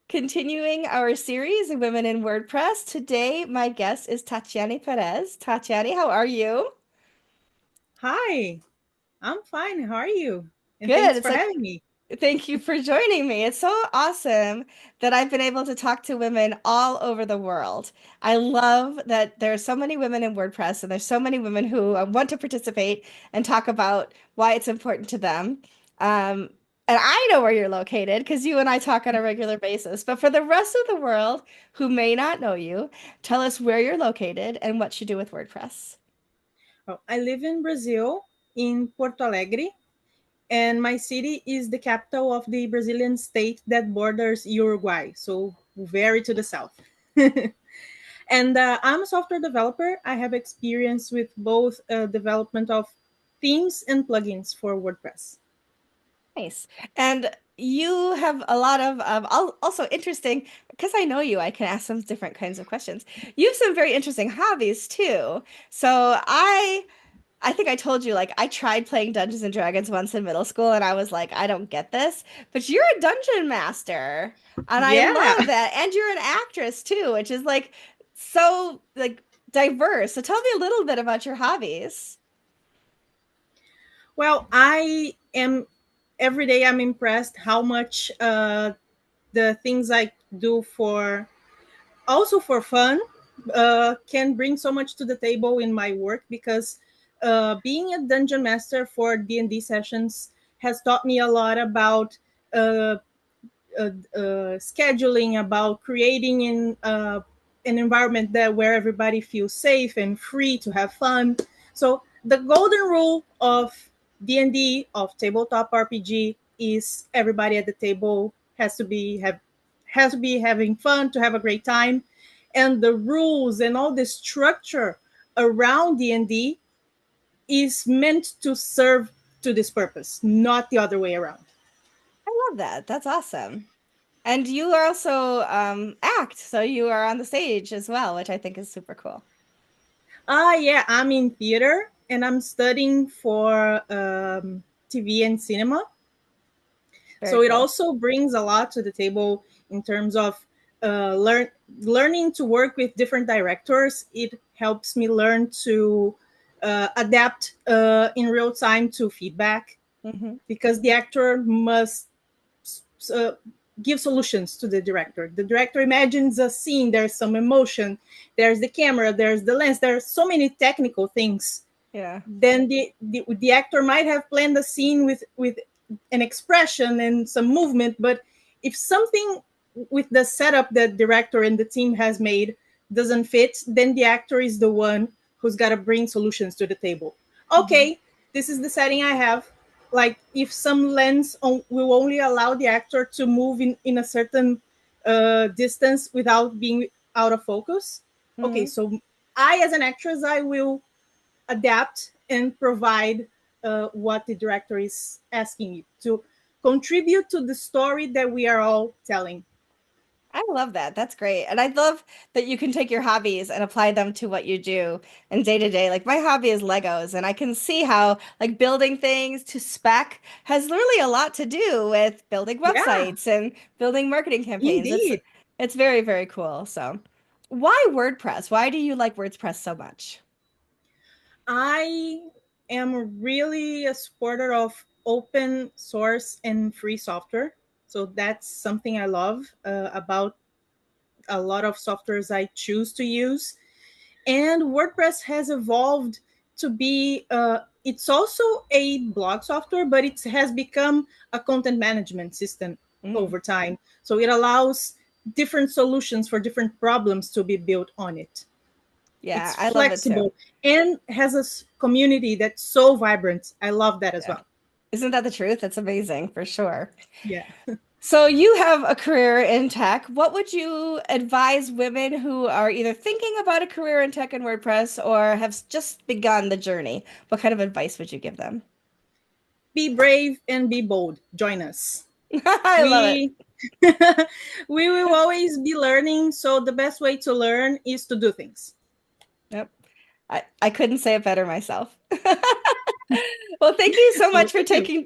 Continuing our series of Women in WordPress, today my guest is Tatiane Pires. Tatiane, how are you? Hi, I'm fine. How are you? And Good. thanks It's for like, having me. thank you for joining me. It's so awesome that I've been able to talk to women all over the world. I love that there are so many women in WordPress and there's so many women who want to participate and talk about why it's important to them. Um, and I know where you're located because you and I talk on a regular basis. But for the rest of the world who may not know you, tell us where you're located and what you do with WordPress. Oh, I live in Brazil, in Porto Alegre, and my city is the capital of the Brazilian state that borders Uruguay, so very to the south. And I'm a software developer. I have experience with both development of themes and plugins for WordPress. Nice. And you have a lot of also interesting, because I know you, I can ask some different kinds of questions. You have some very interesting hobbies too. So I think I told you like I tried playing Dungeons and Dragons once in middle school and I was like, I don't get this. But you're a dungeon master. And I Yeah. love that. And you're an actress too, which is like so like diverse. So tell me a little bit about your hobbies. Well, I am every day I'm impressed how much the things I do for also for fun can bring so much to the table in my work because being a dungeon master for D&D sessions has taught me a lot about uh, scheduling, about creating an environment that where everybody feels safe and free to have fun. So the golden rule of D&D, of tabletop RPG, is everybody at the table has to be having fun, to have a great time, and the rules and all the structure around D&D is meant to serve to this purpose, not the other way around. I love that. That's awesome. And you are also act, so you are on the stage as well, which I think is super cool. Yeah, I'm in theater and I'm studying for TV and cinema. Very So it cool. also brings a lot to the table in terms of learning to work with different directors. It helps me learn to adapt in real time to feedback Hmm. because the actor must uh, give solutions to the director. The director imagines a scene, there's some emotion, there's the camera, there's the lens, there's so many technical things. Yeah. Then the actor might have planned a scene with an expression and some movement, but if something with the setup that director and the team has made doesn't fit, then the actor is the one who's got to bring solutions to the table. Hmm. Okay, this is the setting I have. Like if some will only allow the actor to move in a certain distance without being out of focus. Okay, Hmm. so I as an actress I will adapt and provide what the director is asking you to contribute to the story that we are all telling. I love that. That's great. And I love that you can take your hobbies and apply them to what you do in day to day. Like my hobby is Legos, and I can see how like building things to spec has really a lot to do with building Yeah, websites and building marketing campaigns. indeed. It's very, very cool. So, why WordPress? Why do you like WordPress so much? I am really a supporter of open source and free software. So that's something I love about a lot of softwares I choose to use. And WordPress has evolved to be, it's also a blog software, but it has become a content management system Mm, over time. So it allows different solutions for different problems to be built on it. yeah, It's I love it too. flexible and has a community that's so vibrant. I love that as Yeah. well. Isn't that the truth? That's amazing for sure. Yeah. So you have a career in tech. What would you advise women who are either thinking about a career in tech and WordPress or have just begun the journey? What kind of advice would you give them? Be brave and be bold. Join us. I love it. We we will always be learning, so the best way to learn is to do things. Yep. I couldn't say it better myself. Well, thank you so Oh, much for thank you. taking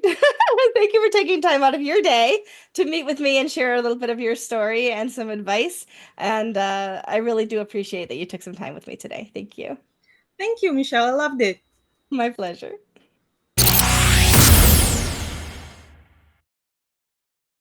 Thank you for taking time out of your day to meet with me and share a little bit of your story and some advice. And I really do appreciate that you took some time with me today. Thank you. Thank you, Michelle. I loved it. My pleasure.